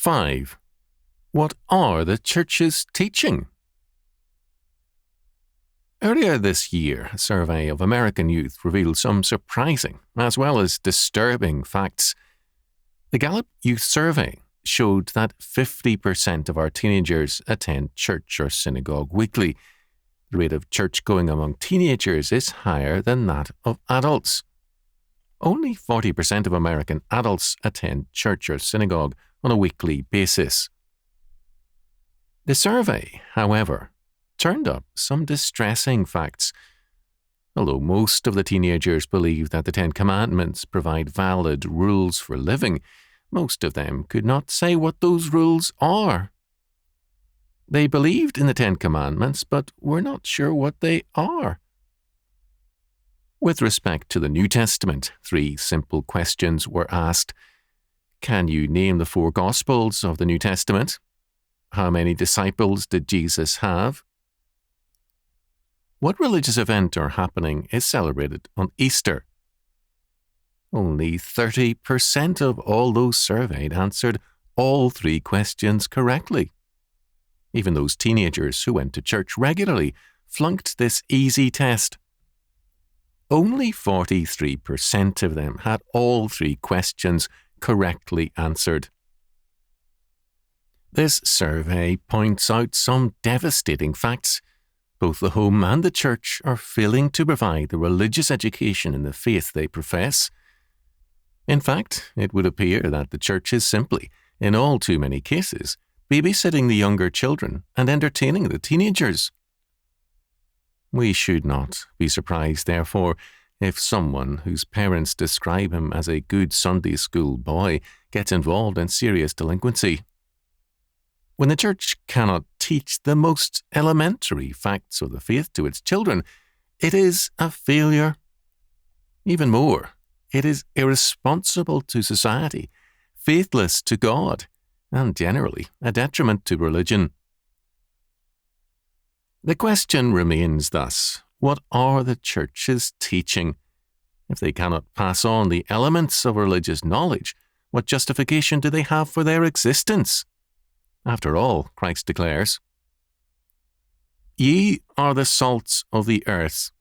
5. What are the churches teaching? Earlier this year, a survey of American youth revealed some surprising as well as disturbing facts. The Gallup Youth Survey showed that 50% of our teenagers attend church or synagogue weekly. The rate of church-going among teenagers is higher than that of adults. Only 40% of American adults attend church or synagogue on a weekly basis. The survey, however, turned up some distressing facts. Although most of the teenagers believe that the Ten Commandments provide valid rules for living, most of them could not say what those rules are. They believed in the Ten Commandments, but were not sure what they are. With respect to the New Testament, 3 simple questions were asked. Can you name the 4 Gospels of the New Testament? How many disciples did Jesus have? What religious event or happening is celebrated on Easter? Only 30% of all those surveyed answered all 3 questions correctly. Even those teenagers who went to church regularly flunked this easy test. Only 43% of them had all 3 questions correctly answered. This survey points out some devastating facts. Both the home and the church are failing to provide the religious education in the faith they profess. In fact, it would appear that the church is simply, in all too many cases, babysitting the younger children and entertaining the teenagers. We should not be surprised, therefore, if someone whose parents describe him as a good Sunday school boy gets involved in serious delinquency. When the church cannot teach the most elementary facts of the faith to its children, it is a failure. Even more, it is irresponsible to society, faithless to God, and generally a detriment to religion. The question remains thus, what are the churches teaching? If they cannot pass on the elements of religious knowledge, what justification do they have for their existence? After all, Christ declares, Ye are the salts of the earth,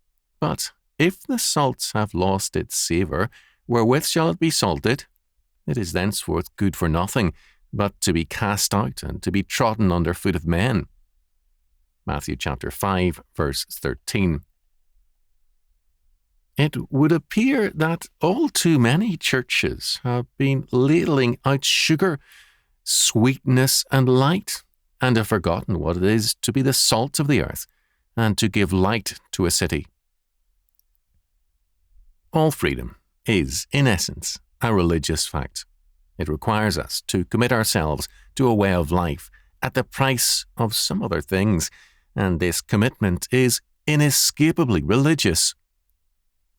but if the salt have lost its savour, wherewith shall it be salted? It is thenceforth good for nothing, but to be cast out and to be trodden under foot of men. Matthew chapter 5, verse 13. It would appear that all too many churches have been ladling out sugar, sweetness and light, and have forgotten what it is to be the salt of the earth and to give light to a city. All freedom is, in essence, a religious fact. It requires us to commit ourselves to a way of life at the price of some other things, and this commitment is inescapably religious.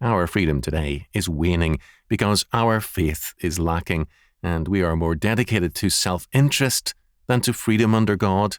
Our freedom today is waning because our faith is lacking, and we are more dedicated to self-interest than to freedom under God.